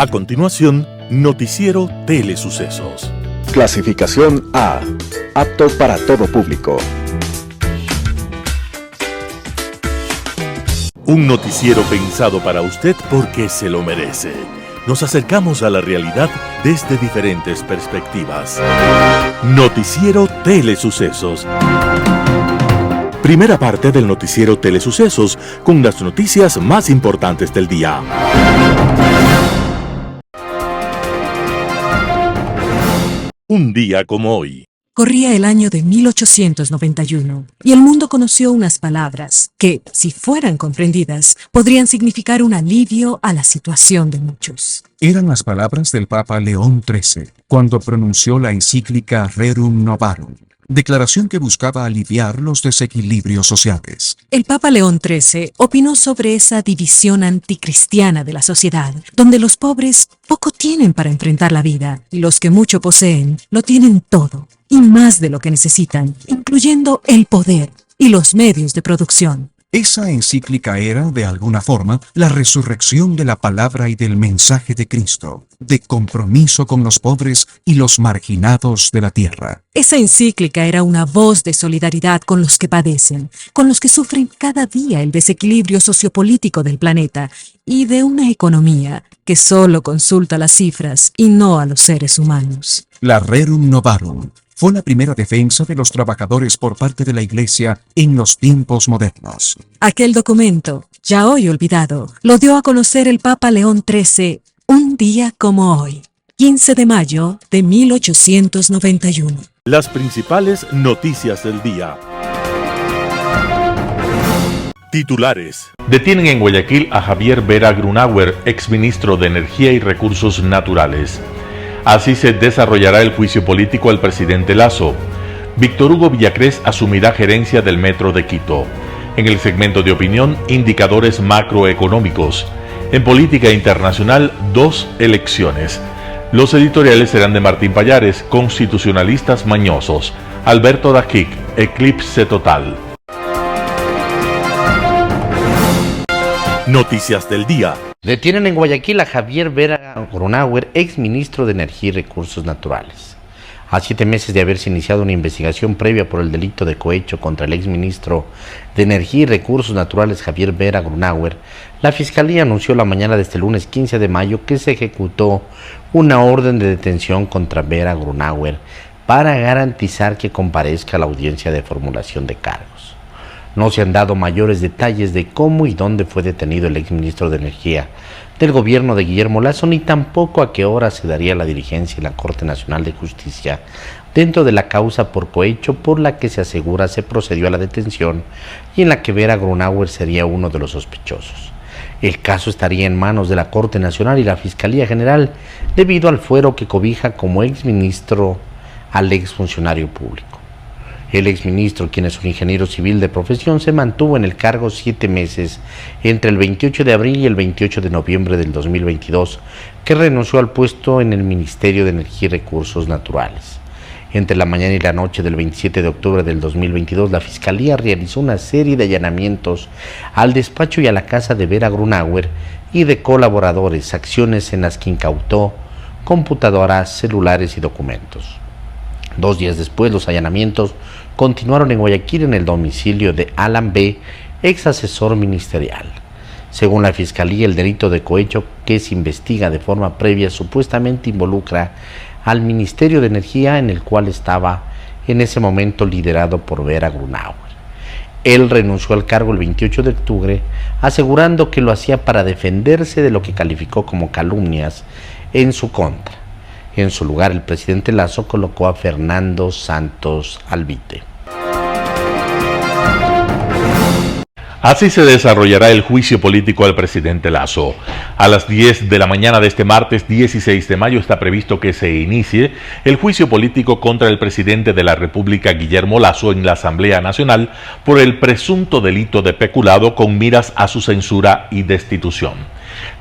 A continuación, Noticiero Telesucesos. Clasificación A. Apto para todo público. Un noticiero pensado para usted porque se lo merece. Nos acercamos a la realidad desde diferentes perspectivas. Noticiero Telesucesos. Primera parte del Noticiero Telesucesos con las noticias más importantes del día. Un día como hoy. Corría el año de 1891 y el mundo conoció unas palabras que, si fueran comprendidas, podrían significar un alivio a la situación de muchos. Eran las palabras del Papa León XIII cuando pronunció la encíclica Rerum Novarum, declaración que buscaba aliviar los desequilibrios sociales. El Papa León XIII opinó sobre esa división anticristiana de la sociedad, donde los pobres poco tienen para enfrentar la vida y los que mucho poseen lo tienen todo y más de lo que necesitan, incluyendo el poder y los medios de producción. Esa encíclica era, de alguna forma, la resurrección de la palabra y del mensaje de Cristo, de compromiso con los pobres y los marginados de la tierra. Esa encíclica era una voz de solidaridad con los que padecen, con los que sufren cada día el desequilibrio sociopolítico del planeta y de una economía que solo consulta las cifras y no a los seres humanos. La Rerum Novarum fue la primera defensa de los trabajadores por parte de la Iglesia en los tiempos modernos. Aquel documento, ya hoy olvidado, lo dio a conocer el Papa León XIII un día como hoy, 15 de mayo de 1891. Las principales noticias del día. Titulares. Detienen en Guayaquil a Javier Vera Grunauer, exministro de Energía y Recursos Naturales. Así se desarrollará el juicio político al presidente Lasso. Víctor Hugo Villacrés asumirá gerencia del Metro de Quito. En el segmento de opinión, indicadores macroeconómicos. En política internacional, 2 elecciones. Los editoriales serán de Martín Pallares, constitucionalistas mañosos. Alberto Dajic, eclipse total. Noticias del día. Detienen en Guayaquil a Javier Vera Grunauer, exministro de Energía y Recursos Naturales. A 7 meses de haberse iniciado una investigación previa por el delito de cohecho contra el exministro de Energía y Recursos Naturales Javier Vera Grunauer, la Fiscalía anunció la mañana de este lunes 15 de mayo que se ejecutó una orden de detención contra Vera Grunauer para garantizar que comparezca a la audiencia de formulación de cargos. No se han dado mayores detalles de cómo y dónde fue detenido el exministro de Energía del gobierno de Guillermo Lasso, ni tampoco a qué hora se daría la diligencia en la Corte Nacional de Justicia dentro de la causa por cohecho por la que se asegura se procedió a la detención y en la que Vera Grunauer sería uno de los sospechosos. El caso estaría en manos de la Corte Nacional y la Fiscalía General debido al fuero que cobija como exministro al exfuncionario público. El exministro, quien es un ingeniero civil de profesión, se mantuvo en el cargo 7 meses entre el 28 de abril y el 28 de noviembre del 2022, que renunció al puesto en el Ministerio de Energía y Recursos Naturales. Entre la mañana y la noche del 27 de octubre del 2022, la Fiscalía realizó una serie de allanamientos al despacho y a la casa de Vera Grunauer y de colaboradores, acciones en las que incautó computadoras, celulares y documentos. 2 días después, los allanamientos continuaron en Guayaquil en el domicilio de Alan B., ex asesor ministerial. Según la Fiscalía, el delito de cohecho que se investiga de forma previa supuestamente involucra al Ministerio de Energía, en el cual estaba en ese momento liderado por Vera Grunauer. Él renunció al cargo el 28 de octubre, asegurando que lo hacía para defenderse de lo que calificó como calumnias en su contra. En su lugar, el presidente Lasso colocó a Fernando Santos Albite. Así se desarrollará el juicio político al presidente Lasso. A las 10 de la mañana de este martes 16 de mayo está previsto que se inicie el juicio político contra el presidente de la República, Guillermo Lasso, en la Asamblea Nacional por el presunto delito de peculado con miras a su censura y destitución.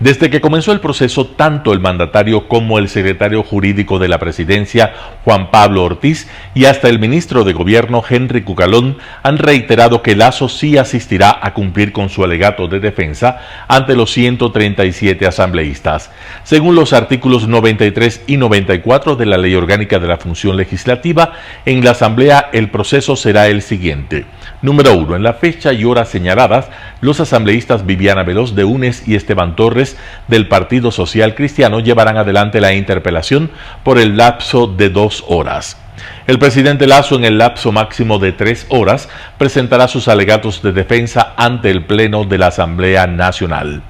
Desde que comenzó el proceso, tanto el mandatario como el secretario jurídico de la presidencia, Juan Pablo Ortiz, y hasta el ministro de Gobierno, Henry Cucalón, han reiterado que Lasso sí asistirá a cumplir con su alegato de defensa ante los 137 asambleístas. Según los artículos 93 y 94 de la Ley Orgánica de la Función Legislativa, en la Asamblea el proceso será el siguiente. Número 1. En la fecha y hora señaladas, los asambleístas Viviana Veloz de UNES y Esteban Torres del Partido Social Cristiano llevarán adelante la interpelación por el lapso de 2 horas. El presidente Lasso, en el lapso máximo de 3 horas, presentará sus alegatos de defensa ante el Pleno de la Asamblea Nacional.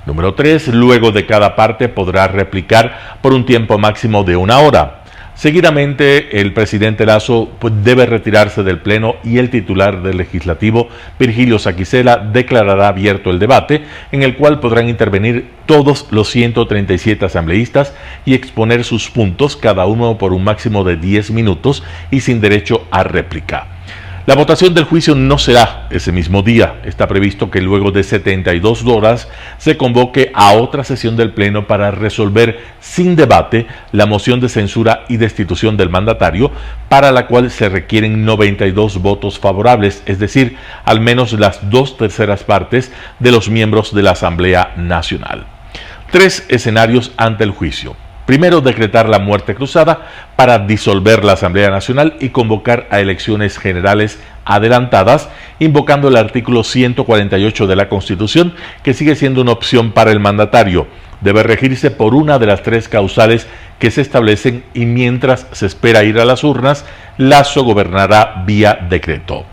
Número 3. Luego de cada parte podrá replicar por un tiempo máximo de 1 hora. Seguidamente, el presidente Lasso debe retirarse del Pleno y el titular del Legislativo, Virgilio Saquicela, declarará abierto el debate, en el cual podrán intervenir todos los 137 asambleístas y exponer sus puntos, cada uno por un máximo de 10 minutos y sin derecho a réplica. La votación del juicio no será ese mismo día. Está previsto que luego de 72 horas se convoque a otra sesión del Pleno para resolver sin debate la moción de censura y destitución del mandatario, para la cual se requieren 92 votos favorables, es decir, al menos las 2/3 partes de los miembros de la Asamblea Nacional. 3 escenarios ante el juicio. Primero, decretar la muerte cruzada para disolver la Asamblea Nacional y convocar a elecciones generales adelantadas, invocando el artículo 148 de la Constitución, que sigue siendo una opción para el mandatario. Debe regirse por una de las 3 causales que se establecen, y mientras se espera ir a las urnas, Lasso gobernará vía decreto.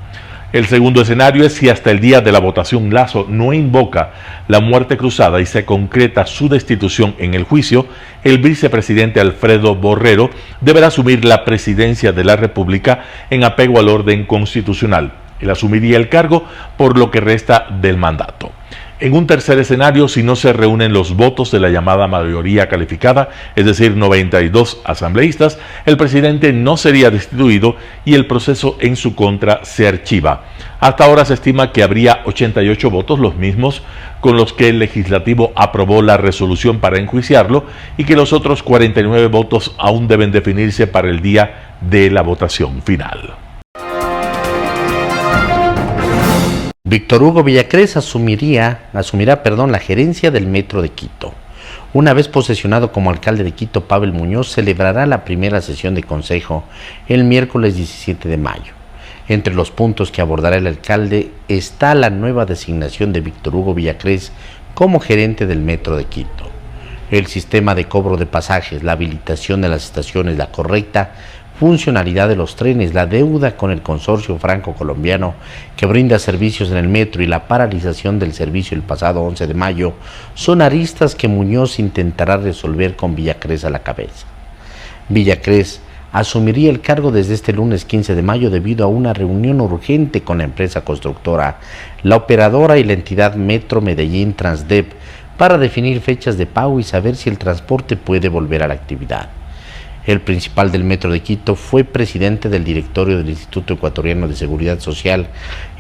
El segundo escenario es si hasta el día de la votación Lasso no invoca la muerte cruzada y se concreta su destitución en el juicio, el vicepresidente Alfredo Borrero deberá asumir la presidencia de la República en apego al orden constitucional. Él asumiría el cargo por lo que resta del mandato. En un tercer escenario, si no se reúnen los votos de la llamada mayoría calificada, es decir, 92 asambleístas, el presidente no sería destituido y el proceso en su contra se archiva. Hasta ahora se estima que habría 88 votos, los mismos con los que el legislativo aprobó la resolución para enjuiciarlo, y que los otros 49 votos aún deben definirse para el día de la votación final. Víctor Hugo Villacrés asumirá la gerencia del Metro de Quito. Una vez posesionado como alcalde de Quito, Pavel Muñoz celebrará la primera sesión de consejo el miércoles 17 de mayo. Entre los puntos que abordará el alcalde está la nueva designación de Víctor Hugo Villacrés como gerente del Metro de Quito, el sistema de cobro de pasajes, la habilitación de las estaciones, la correcta funcionalidad de los trenes, la deuda con el consorcio franco-colombiano que brinda servicios en el metro y la paralización del servicio el pasado 11 de mayo son aristas que Muñoz intentará resolver con Villacrés a la cabeza. Villacrés asumiría el cargo desde este lunes 15 de mayo debido a una reunión urgente con la empresa constructora, la operadora y la entidad Metro Medellín Transdev para definir fechas de pago y saber si el transporte puede volver a la actividad. El principal del Metro de Quito fue presidente del directorio del Instituto Ecuatoriano de Seguridad Social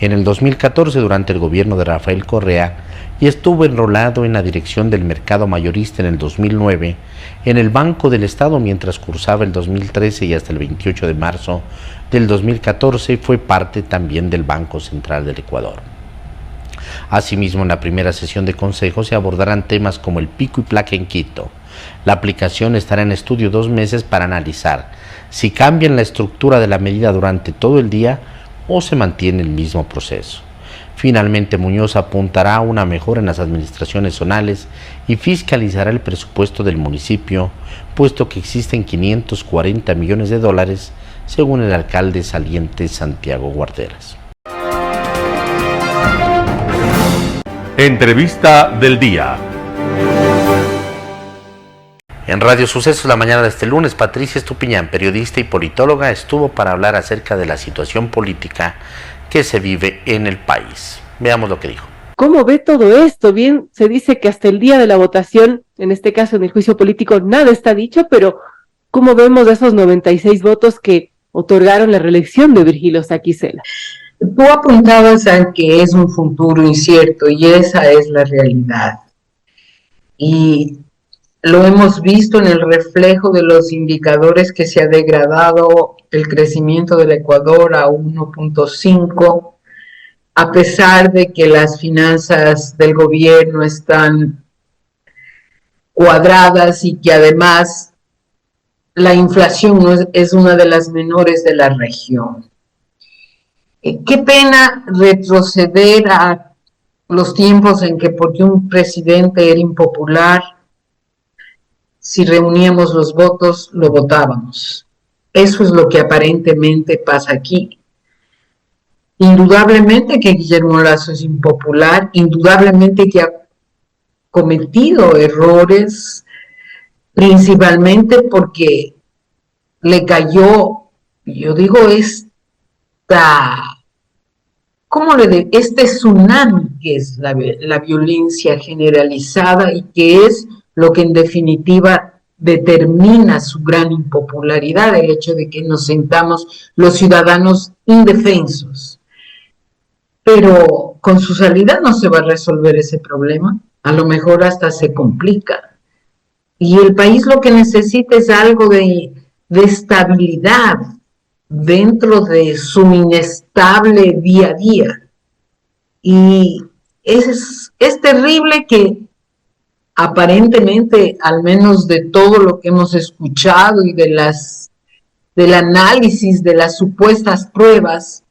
en el 2014 durante el gobierno de Rafael Correa y estuvo enrolado en la dirección del mercado mayorista en el 2009, en el Banco del Estado mientras cursaba el 2013 y hasta el 28 de marzo del 2014 fue parte también del Banco Central del Ecuador. Asimismo, en la primera sesión de consejo se abordarán temas como el pico y placa en Quito. La aplicación estará en estudio 2 meses para analizar si cambian la estructura de la medida durante todo el día o se mantiene el mismo proceso. Finalmente, Muñoz apuntará a una mejora en las administraciones zonales y fiscalizará el presupuesto del municipio, puesto que existen 540 millones de dólares, según el alcalde saliente Santiago Guarderas. Entrevista del día. En Radio Sucesos, la mañana de este lunes, Patricia Estupiñán, periodista y politóloga, estuvo para hablar acerca de la situación política que se vive en el país. Veamos lo que dijo. ¿Cómo ve todo esto? Bien, se dice que hasta el día de la votación, en este caso en el juicio político, nada está dicho, pero ¿cómo vemos esos 96 votos que otorgaron la reelección de Virgilio Saquicela? Tú apuntabas a que es un futuro incierto y esa es la realidad. y lo hemos visto en el reflejo de los indicadores que se ha degradado el crecimiento del Ecuador a 1.5, a pesar de que las finanzas del gobierno están cuadradas y que además la inflación es una de las menores de la región. Qué pena retroceder a los tiempos en que porque un presidente era impopular, si reuníamos los votos, lo votábamos. Eso es lo que aparentemente pasa aquí. Indudablemente que Guillermo Lasso es impopular, indudablemente que ha cometido errores, principalmente porque le cayó, yo digo, este tsunami que es la violencia generalizada y que es lo que en definitiva determina su gran impopularidad, el hecho de que nos sentamos los ciudadanos indefensos. Pero con su salida no se va a resolver ese problema, a lo mejor hasta se complica. Y el país lo que necesita es algo de estabilidad dentro de su inestable día a día. Y es terrible que aparentemente, al menos de todo lo que hemos escuchado y del análisis de las supuestas pruebas,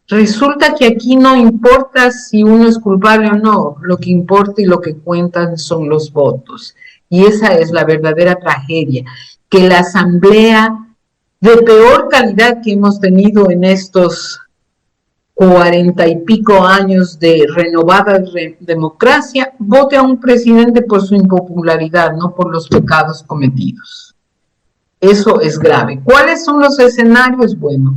resulta que aquí no importa si uno es culpable o no, lo que importa y lo que cuentan son los votos. Y esa es la verdadera tragedia, que la asamblea de peor calidad que hemos tenido en estos 40 y pico años de renovada democracia, vote a un presidente por su impopularidad, no por los pecados cometidos. Eso es grave. ¿Cuáles son los escenarios? Bueno,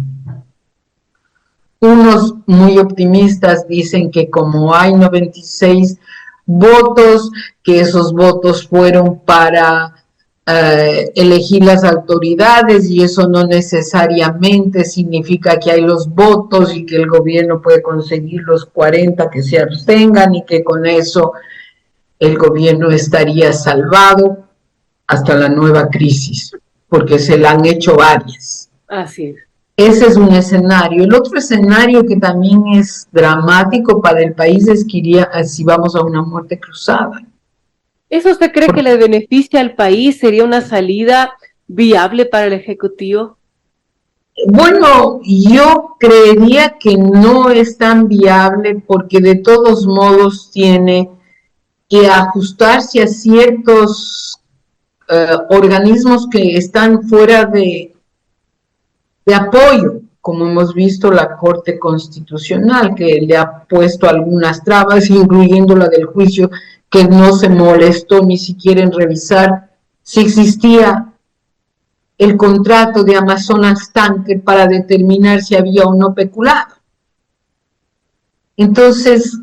unos muy optimistas dicen que como hay 96 votos, que esos votos fueron para elegir las autoridades y eso no necesariamente significa que hay los votos y que el gobierno puede conseguir los 40 que se abstengan y que con eso el gobierno estaría salvado hasta la nueva crisis, porque se la han hecho varias. Así es. Ese es un escenario. El otro escenario que también es dramático para el país es que si vamos a una muerte cruzada. ¿Eso usted cree que le beneficia al país? ¿Sería una salida viable para el Ejecutivo? Bueno, yo creería que no es tan viable porque de todos modos tiene que ajustarse a ciertos organismos que están fuera de apoyo, como hemos visto la Corte Constitucional, que le ha puesto algunas trabas, incluyendo la del juicio, que no se molestó ni siquiera en revisar si existía el contrato de Amazonas Tanker para determinar si había o no peculado. Entonces,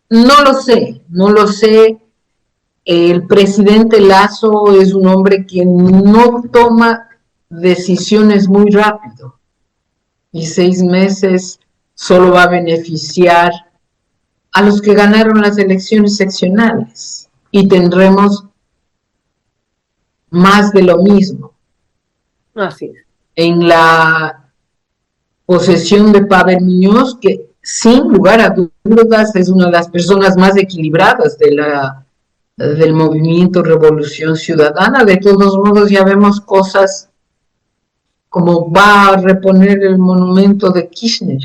no lo sé. El presidente Lasso es un hombre que no toma decisiones muy rápido y 6 meses solo va a beneficiar a los que ganaron las elecciones seccionales y tendremos más de lo mismo. Así es. En la posesión de Pavel Muñoz, que sin lugar a dudas es una de las personas más equilibradas del movimiento Revolución Ciudadana. De todos modos ya vemos cosas como va a reponer el monumento de Kirchner.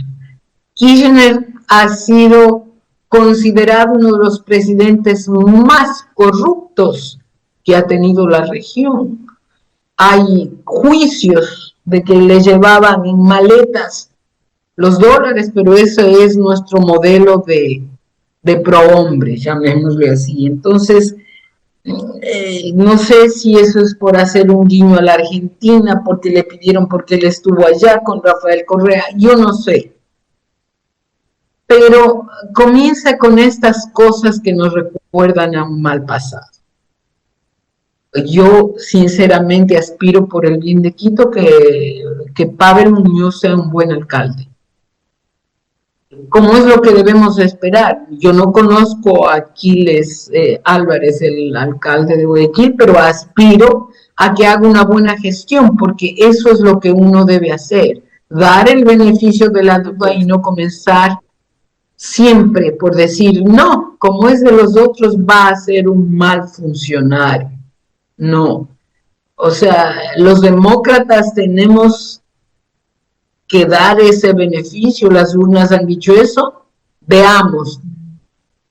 Kirchner ha sido considerado uno de los presidentes más corruptos que ha tenido la región. Hay juicios de que le llevaban en maletas los dólares, pero ese es nuestro modelo de prohombre, llamémosle así. Entonces, no sé si eso es por hacer un guiño a la Argentina, porque le pidieron porque él estuvo allá con Rafael Correa, yo no sé. Pero comienza con estas cosas que nos recuerdan a un mal pasado. Yo sinceramente aspiro por el bien de Quito que Pavel Muñoz sea un buen alcalde. como es lo que debemos esperar. Yo no conozco a Aquiles Álvarez, el alcalde de Guayaquil, pero aspiro a que haga una buena gestión, porque eso es lo que uno debe hacer, dar el beneficio de la duda y no comenzar siempre por decir, no, como es de los otros, va a ser un mal funcionario. No. O sea, los demócratas tenemos que dar ese beneficio, las urnas han dicho eso, veamos,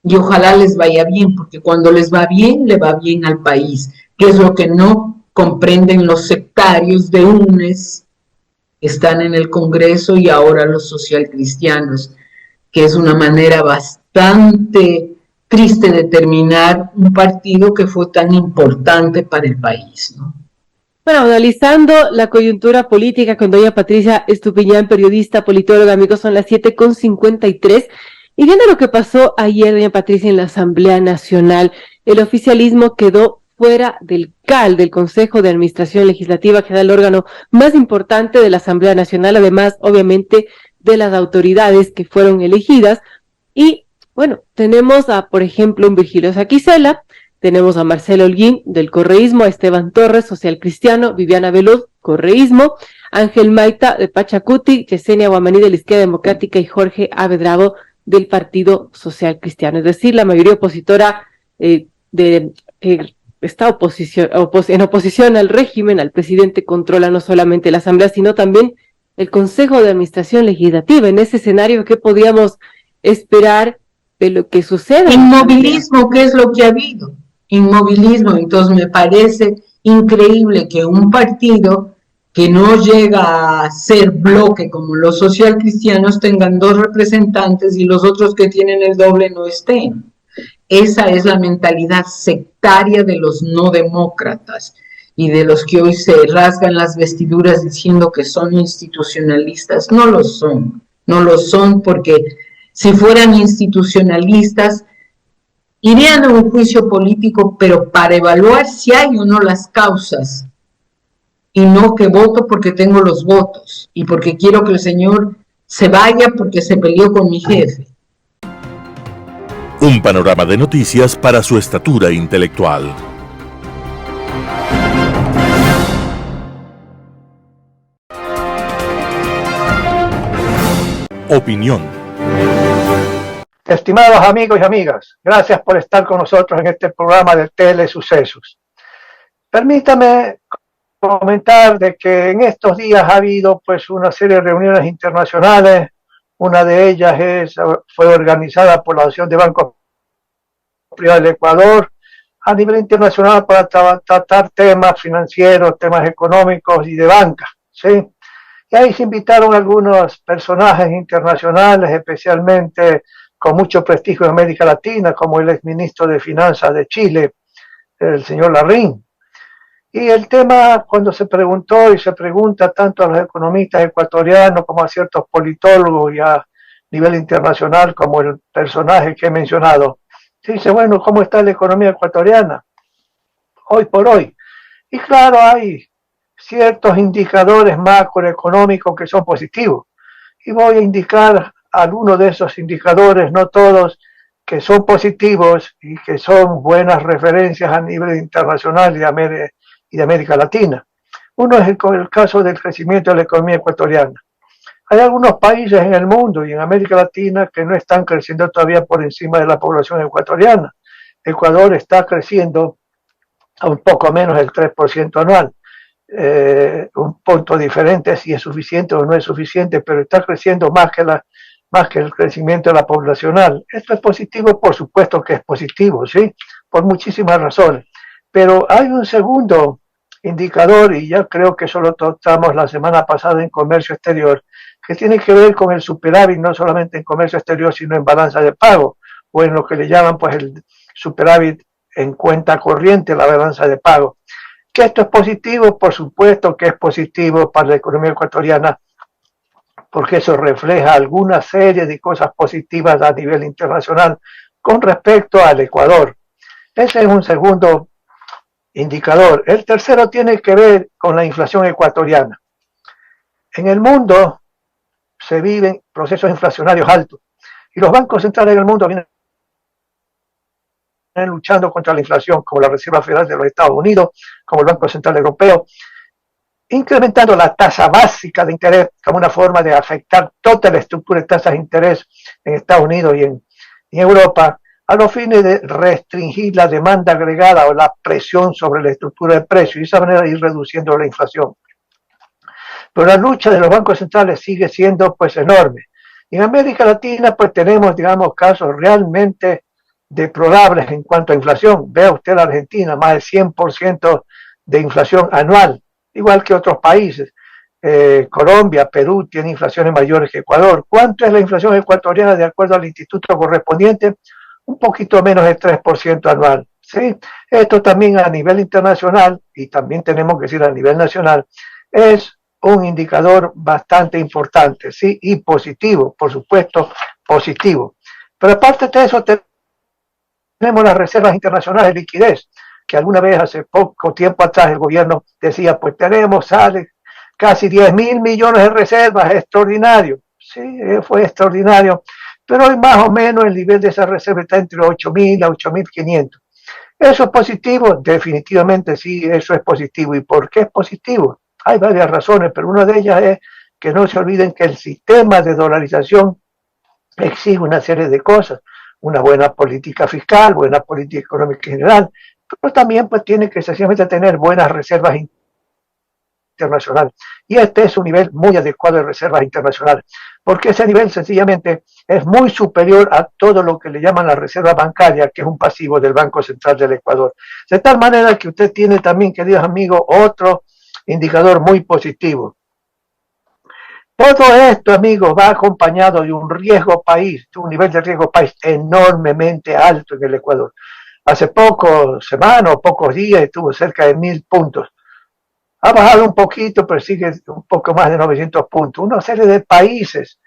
y ojalá les vaya bien, porque cuando les va bien, le va bien al país, que es lo que no comprenden los sectarios de UNES, que están en el Congreso, y ahora los socialcristianos, que es una manera bastante triste de terminar un partido que fue tan importante para el país, ¿no? Bueno, analizando la coyuntura política con doña Patricia Estupiñán, periodista, politóloga, amigos, son las 7:53, y viendo lo que pasó ayer, doña Patricia, en la Asamblea Nacional, el oficialismo quedó fuera del CAL, del Consejo de Administración Legislativa, que era el órgano más importante de la Asamblea Nacional, además, obviamente, de las autoridades que fueron elegidas. Y, bueno, tenemos a, por ejemplo, un Virgilio Saquicela, tenemos a Marcelo Holguín, del correísmo, a Esteban Torres, social cristiano, Viviana Veloz, correísmo, Ángel Maita, de Pachacuti, Yesenia Guamaní, de la Izquierda Democrática, y Jorge Avedrago, del Partido Social Cristiano. Es decir, la mayoría opositora está en oposición al régimen, al presidente, controla no solamente la Asamblea, sino también el Consejo de Administración Legislativa. En ese escenario, ¿qué podíamos esperar de lo que sucede? Inmovilismo, ¿qué es lo que ha habido? Inmovilismo. Entonces me parece increíble que un partido que no llega a ser bloque como los socialcristianos tengan 2 representantes y los otros que tienen el doble no estén. Esa es la mentalidad sectaria de los no demócratas y de los que hoy se rasgan las vestiduras diciendo que son institucionalistas. No lo son, no lo son, porque si fueran institucionalistas irían a un juicio político, pero para evaluar si hay o no las causas, y no que voto porque tengo los votos y porque quiero que el señor se vaya porque se peleó con mi jefe. Un panorama de noticias para su estatura intelectual. Opinión. Estimados amigos y amigas, gracias por estar con nosotros en este programa de Telesucesos. Permítame comentar de que en estos días ha habido pues una serie de reuniones internacionales. Una de ellas fue organizada por la Asociación de Bancos Privados del Ecuador a nivel internacional para tratar temas financieros, temas económicos y de banca, ¿sí? Y ahí se invitaron algunos personajes internacionales, especialmente con mucho prestigio en América Latina, como el exministro de Finanzas de Chile, el señor Larrín. Y el tema, cuando se preguntó y se pregunta tanto a los economistas ecuatorianos como a ciertos politólogos y a nivel internacional, como el personaje que he mencionado, se dice, bueno, ¿cómo está la economía ecuatoriana hoy por hoy? Y claro, hay ciertos indicadores macroeconómicos que son positivos. Y voy a indicar algunos de esos indicadores, no todos, que son positivos y que son buenas referencias a nivel internacional y de América Latina. Uno es el caso del crecimiento de la economía ecuatoriana. Hay algunos países en el mundo y en América Latina que no están creciendo todavía por encima de la población ecuatoriana. Ecuador está creciendo a un poco menos del 3% anual. Un punto diferente si es suficiente o no es suficiente, pero está creciendo más que el crecimiento de la poblacional. Esto es positivo, por supuesto que es positivo, ¿sí? Por muchísimas razones. Pero hay un segundo indicador, y ya creo que eso lo tratamos la semana pasada en comercio exterior, que tiene que ver con el superávit, no solamente en comercio exterior, sino en balanza de pago, o en lo que le llaman pues el superávit en cuenta corriente, la balanza de pago. Que esto es positivo, por supuesto que es positivo para la economía ecuatoriana, porque eso refleja alguna serie de cosas positivas a nivel internacional con respecto al Ecuador. Ese es un segundo indicador. El tercero tiene que ver con la inflación ecuatoriana. En el mundo se viven procesos inflacionarios altos. Y los bancos centrales del mundo vienen luchando contra la inflación, como la Reserva Federal de los Estados Unidos, como el Banco Central Europeo, incrementando la tasa básica de interés como una forma de afectar toda la estructura de tasas de interés en Estados Unidos y en Europa, a los fines de restringir la demanda agregada o la presión sobre la estructura de precios y de esa manera ir reduciendo la inflación. Pero la lucha de los bancos centrales sigue siendo pues enorme. En América Latina pues tenemos, digamos, casos realmente deplorables en cuanto a inflación. Vea usted la Argentina, más del 100% de inflación anual, igual que otros países. Colombia, Perú tienen inflaciones mayores que Ecuador. ¿Cuánto es la inflación ecuatoriana de acuerdo al instituto correspondiente? Un poquito menos del 3% anual. ¿Sí? Esto también a nivel internacional, y también tenemos que decir a nivel nacional, es un indicador bastante importante, ¿sí? Y positivo, por supuesto, positivo. Pero aparte de eso, tenemos las reservas internacionales de liquidez, que alguna vez hace poco tiempo atrás el gobierno decía, pues tenemos, casi 10.000 millones de reservas, es extraordinario. Sí, fue extraordinario. Pero hoy más o menos el nivel de esa reserva está entre 8.000 a 8.500. ¿Eso es positivo? Definitivamente sí, eso es positivo. ¿Y por qué es positivo? Hay varias razones, pero una de ellas es que no se olviden que el sistema de dolarización exige una serie de cosas. Una buena política fiscal, buena política económica en general, pero también pues tiene que sencillamente tener buenas reservas internacionales. Y este es un nivel muy adecuado de reservas internacionales, porque ese nivel sencillamente es muy superior a todo lo que le llaman la reserva bancaria, que es un pasivo del Banco Central del Ecuador. De tal manera que usted tiene también, queridos amigos, otro indicador muy positivo. Todo esto, amigos, va acompañado de un riesgo país, de un nivel de riesgo país enormemente alto en el Ecuador. Hace pocos semanas o pocos días estuvo cerca de 1.000 puntos. Ha bajado un poquito, pero sigue un poco más de 900 puntos. Una serie de países,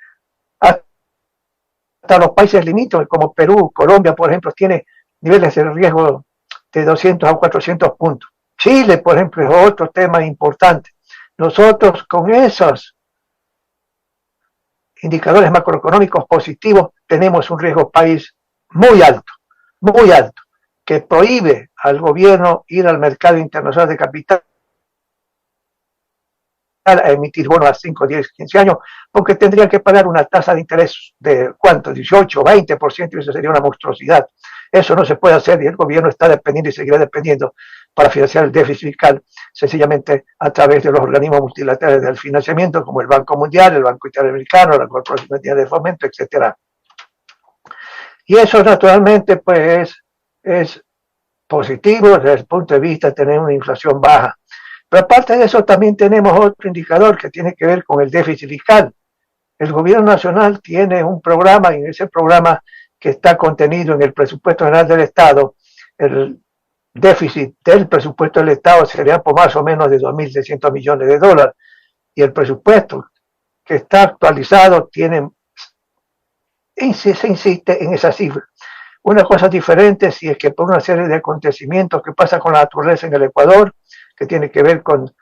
hasta los países limítrofes como Perú, Colombia, por ejemplo, tiene niveles de riesgo de 200 a 400 puntos. Chile, por ejemplo, es otro tema importante. Nosotros con esos indicadores macroeconómicos positivos tenemos un riesgo país muy alto, que prohíbe al gobierno ir al mercado internacional de capital a emitir bonos a 5, 10, 15 años, porque tendría que pagar una tasa de interés de, ¿cuánto? 18 o 20%, y eso sería una monstruosidad. Eso no se puede hacer y el gobierno está dependiendo y seguirá dependiendo para financiar el déficit fiscal, sencillamente a través de los organismos multilaterales del financiamiento, como el Banco Mundial, el Banco Interamericano, la Corporación Mundial de Fomento, etc. Y eso naturalmente pues es positivo desde el punto de vista de tener una inflación baja. Pero aparte de eso también tenemos otro indicador que tiene que ver con el déficit fiscal. El gobierno nacional tiene un programa, y en ese programa que está contenido en el presupuesto general del Estado, el déficit del presupuesto del Estado sería por más o menos de 2.600 millones de dólares. Y el presupuesto que está actualizado se insiste en esa cifra. Una cosa diferente si es que por una serie de acontecimientos que pasa con la naturaleza en el Ecuador, que tiene que ver con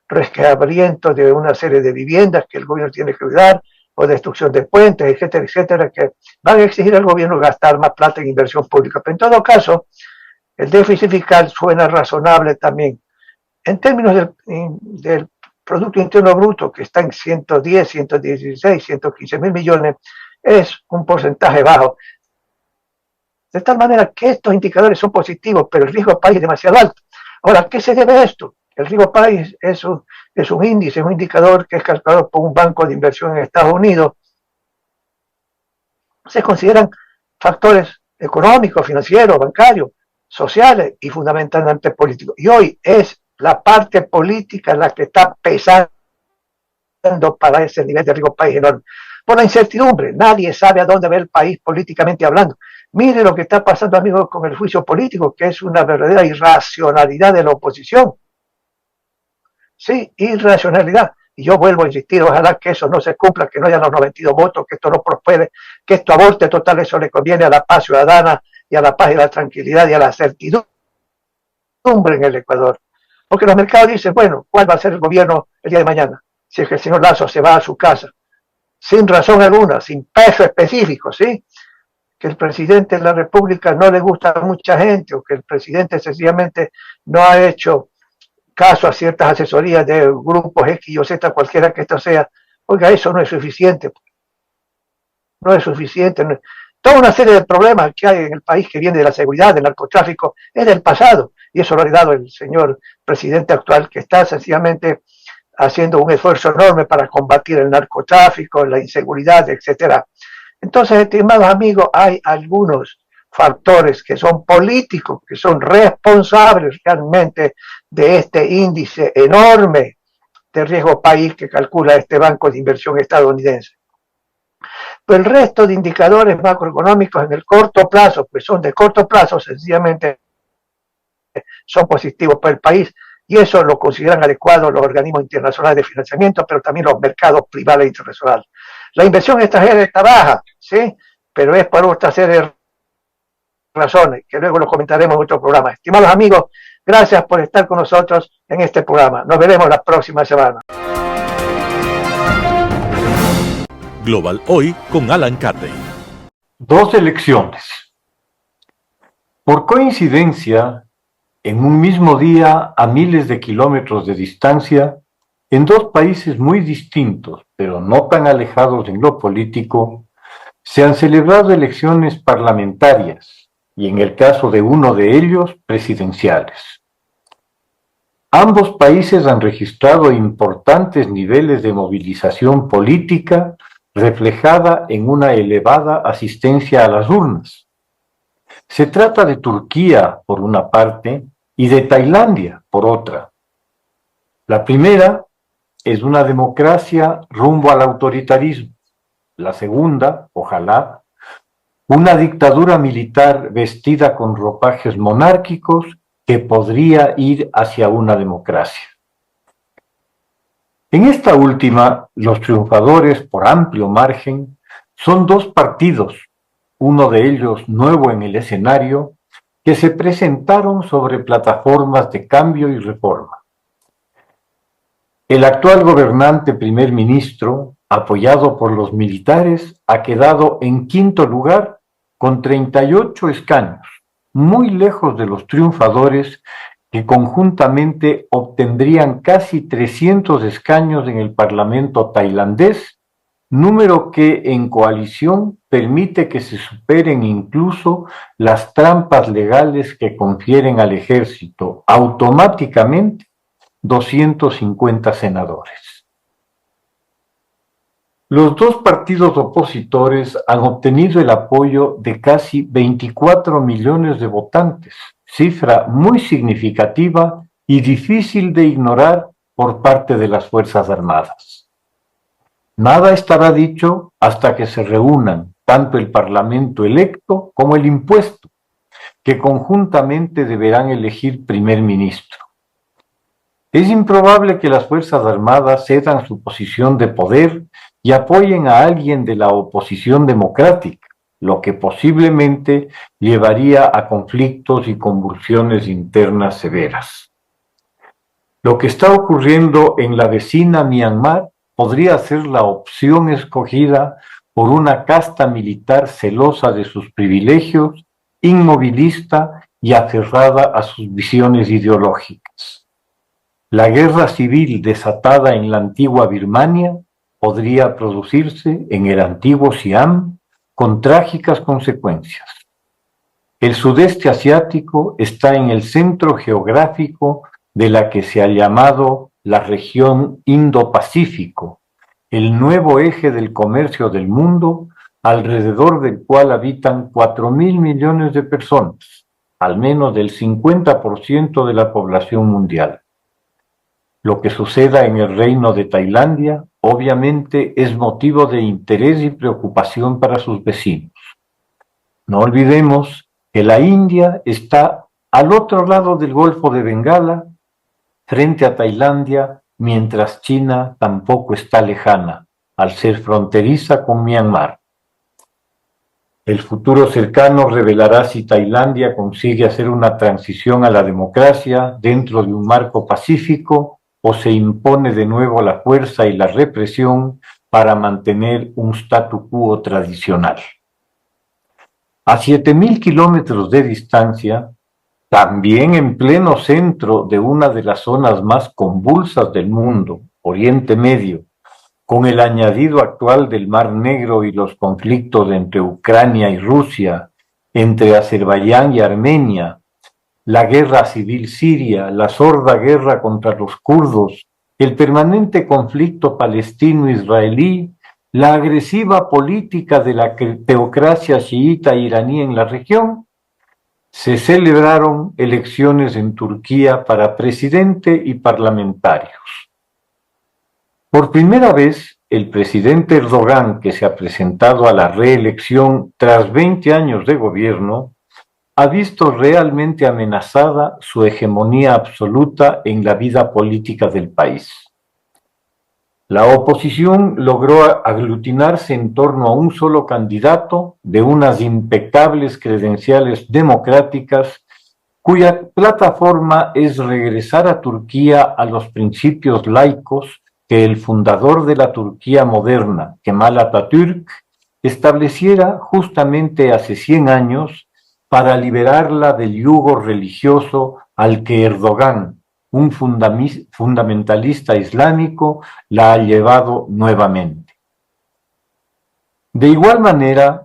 resquebramiento de una serie de viviendas que el gobierno tiene que cuidar, o destrucción de puentes, etcétera, etcétera, que van a exigir al gobierno gastar más plata en inversión pública. Pero en todo caso, el déficit fiscal suena razonable también. En términos del Producto Interno Bruto, que está en 110, 116, 115 mil millones, es un porcentaje bajo. De tal manera que estos indicadores son positivos, pero el riesgo país es demasiado alto. Ahora, ¿a qué se debe a esto? El riesgo país es un índice, es un indicador que es calculado por un banco de inversión en Estados Unidos. Se consideran factores económicos, financieros, bancarios, sociales y fundamentalmente políticos. Y hoy es la parte política la que está pesando para ese nivel de riesgo país enorme. Por la incertidumbre, nadie sabe a dónde va el país políticamente hablando. Mire lo que está pasando, amigos, con el juicio político, que es una verdadera irracionalidad de la oposición. Sí, irracionalidad. Y yo vuelvo a insistir, ojalá que eso no se cumpla, que no haya los 92 votos, que esto no prospere, que esto aborte total, eso le conviene a la paz ciudadana y a la paz y a la tranquilidad y a la certidumbre en el Ecuador. Porque los mercados dicen, bueno, ¿cuál va a ser el gobierno el día de mañana? Si es que el señor Lazo se va a su casa. sin razón alguna, sin peso específico, ¿sí? Que el presidente de la República no le gusta a mucha gente o que el presidente sencillamente no ha hecho caso a ciertas asesorías de grupos X o Z, cualquiera que esto sea. Oiga, eso no es suficiente. No es suficiente. No es... Toda una serie de problemas que hay en el país que viene de la seguridad, del narcotráfico, es del pasado. Y eso lo ha dado el señor presidente actual, que está sencillamente haciendo un esfuerzo enorme para combatir el narcotráfico, la inseguridad, etcétera. Entonces, estimados amigos, hay algunos factores que son políticos, que son responsables realmente de este índice enorme de riesgo país que calcula este Banco de Inversión estadounidense. Pero el resto de indicadores macroeconómicos en el corto plazo, pues son de corto plazo, sencillamente son positivos para el país, y eso lo consideran adecuado los organismos internacionales de financiamiento, pero también los mercados privados e internacionales. La inversión extranjera está baja, ¿sí? Pero es por otra serie de razones, que luego lo comentaremos en otro programa. Estimados amigos, gracias por estar con nosotros en este programa. Nos veremos la próxima semana. Global Hoy con Alan Carney. Dos elecciones. Por coincidencia, en un mismo día, a miles de kilómetros de distancia, en dos países muy distintos, pero no tan alejados en lo político, se han celebrado elecciones parlamentarias y, en el caso de uno de ellos, presidenciales. Ambos países han registrado importantes niveles de movilización política reflejada en una elevada asistencia a las urnas. Se trata de Turquía, por una parte, y de Tailandia, por otra. La primera es una democracia rumbo al autoritarismo. La segunda, ojalá, una dictadura militar vestida con ropajes monárquicos que podría ir hacia una democracia. En esta última, los triunfadores por amplio margen son dos partidos, uno de ellos nuevo en el escenario, que se presentaron sobre plataformas de cambio y reforma. El actual gobernante primer ministro, apoyado por los militares, ha quedado en quinto lugar con 38 escaños, muy lejos de los triunfadores que conjuntamente obtendrían casi 300 escaños en el Parlamento tailandés, número que en coalición permite que se superen incluso las trampas legales que confieren al ejército automáticamente 250 senadores. Los dos partidos opositores han obtenido el apoyo de casi 24 millones de votantes, cifra muy significativa y difícil de ignorar por parte de las Fuerzas Armadas. Nada estará dicho hasta que se reúnan tanto el Parlamento electo como el impuesto, que conjuntamente deberán elegir primer ministro. Es improbable que las Fuerzas Armadas cedan su posición de poder y apoyen a alguien de la oposición democrática, lo que posiblemente llevaría a conflictos y convulsiones internas severas. Lo que está ocurriendo en la vecina Myanmar podría ser la opción escogida por una casta militar celosa de sus privilegios, inmovilista y aferrada a sus visiones ideológicas. La guerra civil desatada en la antigua Birmania podría producirse en el antiguo Siam con trágicas consecuencias. El sudeste asiático está en el centro geográfico de la que se ha llamado la región Indo-Pacífico, el nuevo eje del comercio del mundo, alrededor del cual habitan 4.000 millones de personas, al menos del 50% de la población mundial. Lo que suceda en el reino de Tailandia, obviamente, es motivo de interés y preocupación para sus vecinos. No olvidemos que la India está al otro lado del Golfo de Bengala, frente a Tailandia, mientras China tampoco está lejana, al ser fronteriza con Myanmar. El futuro cercano revelará si Tailandia consigue hacer una transición a la democracia dentro de un marco pacífico o se impone de nuevo la fuerza y la represión para mantener un statu quo tradicional. A 7.000 kilómetros de distancia, también en pleno centro de una de las zonas más convulsas del mundo, Oriente Medio, con el añadido actual del Mar Negro y los conflictos entre Ucrania y Rusia, entre Azerbaiyán y Armenia, la guerra civil siria, la sorda guerra contra los kurdos, el permanente conflicto palestino-israelí, la agresiva política de la teocracia chiita iraní en la región, se celebraron elecciones en Turquía para presidente y parlamentarios. Por primera vez, el presidente Erdogan, que se ha presentado a la reelección tras 20 años de gobierno, ha visto realmente amenazada su hegemonía absoluta en la vida política del país. La oposición logró aglutinarse en torno a un solo candidato de unas impecables credenciales democráticas, cuya plataforma es regresar a Turquía a los principios laicos que el fundador de la Turquía moderna, Kemal Atatürk, estableciera justamente hace 100 años para liberarla del yugo religioso al que Erdogan, un fundamentalista islámico, la ha llevado nuevamente. De igual manera,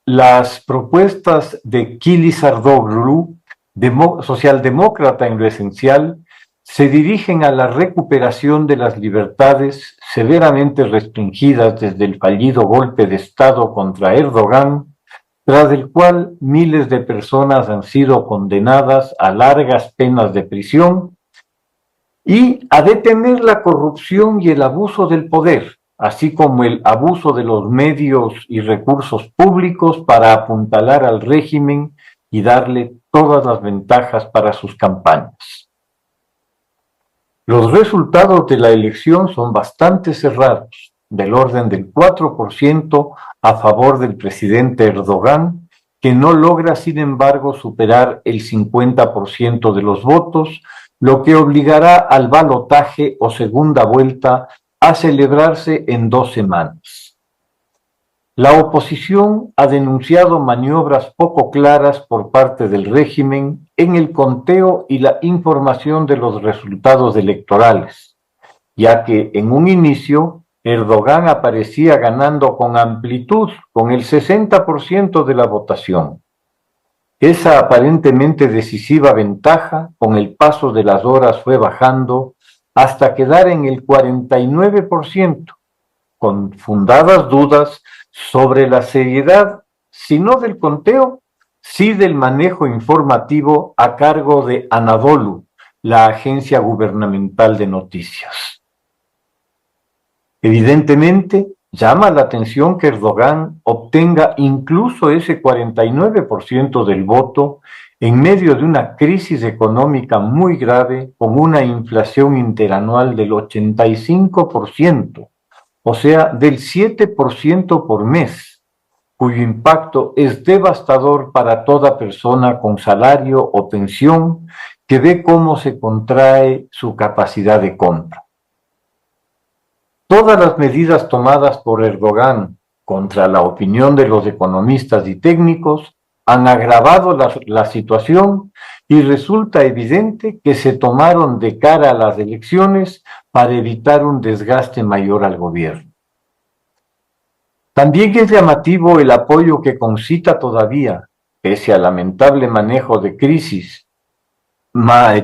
las propuestas de Kılıçdaroğlu, socialdemócrata en lo esencial, se dirigen a la recuperación de las libertades severamente restringidas desde el fallido golpe de Estado contra Erdogan, tras el cual miles de personas han sido condenadas a largas penas de prisión, y a detener la corrupción y el abuso del poder, así como el abuso de los medios y recursos públicos para apuntalar al régimen y darle todas las ventajas para sus campañas. Los resultados de la elección son bastante cerrados, del orden del 4% a favor del presidente Erdogan, que no logra, sin embargo, superar el 50% de los votos, lo que obligará al balotaje o segunda vuelta a celebrarse en 2 semanas. La oposición ha denunciado maniobras poco claras por parte del régimen en el conteo y la información de los resultados electorales, ya que en un inicio Erdogan aparecía ganando con amplitud, con el 60% de la votación. Esa aparentemente decisiva ventaja, con el paso de las horas, fue bajando hasta quedar en el 49%, con fundadas dudas sobre la seriedad, si no del conteo, sí del manejo informativo a cargo de Anadolu, la agencia gubernamental de noticias. Evidentemente, llama la atención que Erdogan obtenga incluso ese 49% del voto en medio de una crisis económica muy grave, con una inflación interanual del 85%, o sea, del 7% por mes, cuyo impacto es devastador para toda persona con salario o pensión que ve cómo se contrae su capacidad de compra. Todas las medidas tomadas por Erdogan contra la opinión de los economistas y técnicos han agravado la situación y resulta evidente que se tomaron de cara a las elecciones para evitar un desgaste mayor al gobierno. También es llamativo el apoyo que concita todavía, pese al lamentable manejo de crisis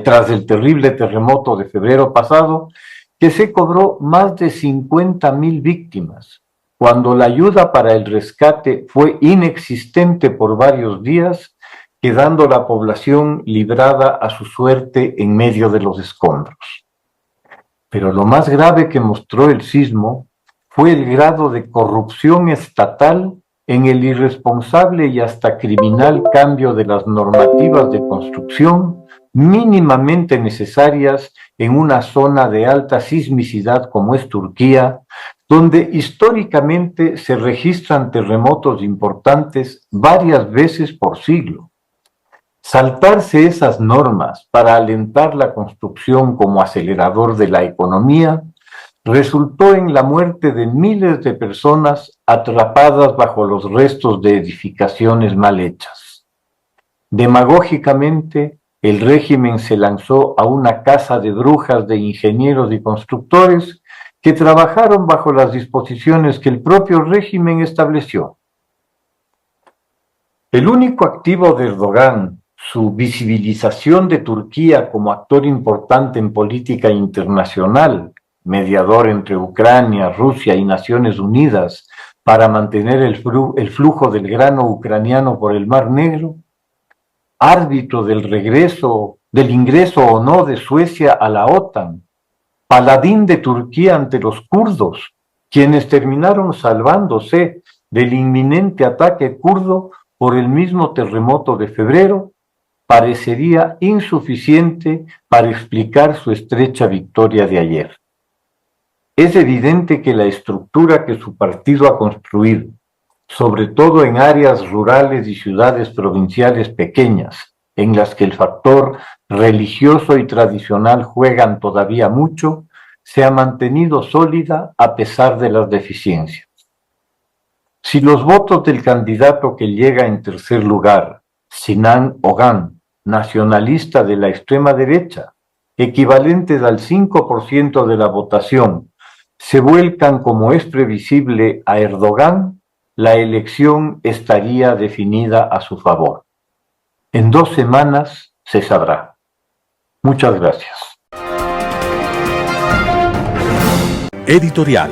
tras el terrible terremoto de febrero pasado, que se cobró más de 50.000 víctimas, cuando la ayuda para el rescate fue inexistente por varios días, quedando la población librada a su suerte en medio de los escombros. Pero lo más grave que mostró el sismo fue el grado de corrupción estatal en el irresponsable y hasta criminal cambio de las normativas de construcción mínimamente necesarias en una zona de alta sismicidad como es Turquía, donde históricamente se registran terremotos importantes varias veces por siglo. Saltarse esas normas para alentar la construcción como acelerador de la economía resultó en la muerte de miles de personas atrapadas bajo los restos de edificaciones mal hechas. Demagógicamente, el régimen se lanzó a una caza de brujas de ingenieros y constructores que trabajaron bajo las disposiciones que el propio régimen estableció. El único activo de Erdogan, su visibilización de Turquía como actor importante en política internacional, mediador entre Ucrania, Rusia y Naciones Unidas para mantener el flujo del grano ucraniano por el Mar Negro, árbitro del ingreso o no de Suecia a la OTAN, paladín de Turquía ante los kurdos, quienes terminaron salvándose del inminente ataque kurdo por el mismo terremoto de febrero, parecería insuficiente para explicar su estrecha victoria de ayer. Es evidente que la estructura que su partido ha construido, sobre todo en áreas rurales y ciudades provinciales pequeñas, en las que el factor religioso y tradicional juegan todavía mucho, se ha mantenido sólida a pesar de las deficiencias. Si los votos del candidato que llega en tercer lugar, Sinan Ogan, nacionalista de la extrema derecha, equivalentes al 5% de la votación, se vuelcan como es previsible a Erdogan, la elección estaría definida a su favor. En 2 semanas se sabrá. Muchas gracias. Editorial.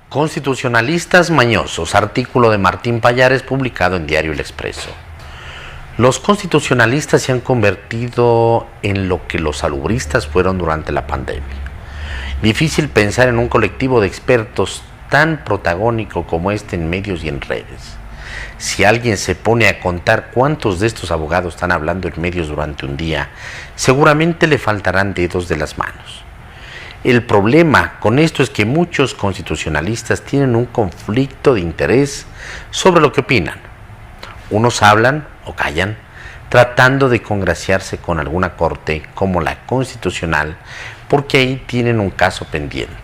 Constitucionalistas mañosos, artículo de Martín Pallares publicado en Diario El Expreso. Los constitucionalistas se han convertido en lo que los salubristas fueron durante la pandemia. Difícil pensar en un colectivo de expertos tan protagónico como este en medios y en redes. Si alguien se pone a contar cuántos de estos abogados están hablando en medios durante un día, seguramente le faltarán dedos de las manos. El problema con esto es que muchos constitucionalistas tienen un conflicto de interés sobre lo que opinan. Unos hablan o callan, tratando de congraciarse con alguna corte como la constitucional, porque ahí tienen un caso pendiente.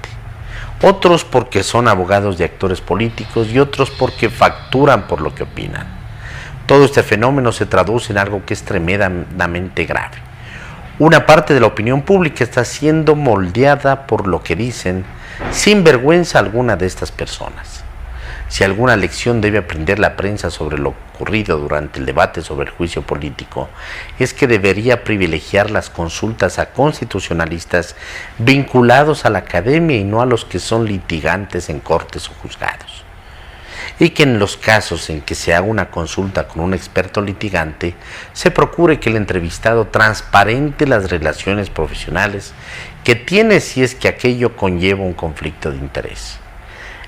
Otros porque son abogados de actores políticos y otros porque facturan por lo que opinan. Todo este fenómeno se traduce en algo que es tremendamente grave. Una parte de la opinión pública está siendo moldeada por lo que dicen sin vergüenza alguna de estas personas. Si alguna lección debe aprender la prensa sobre lo ocurrido durante el debate sobre el juicio político, es que debería privilegiar las consultas a constitucionalistas vinculados a la academia y no a los que son litigantes en cortes o juzgados. Y que en los casos en que se haga una consulta con un experto litigante, se procure que el entrevistado transparente las relaciones profesionales que tiene si es que aquello conlleva un conflicto de interés.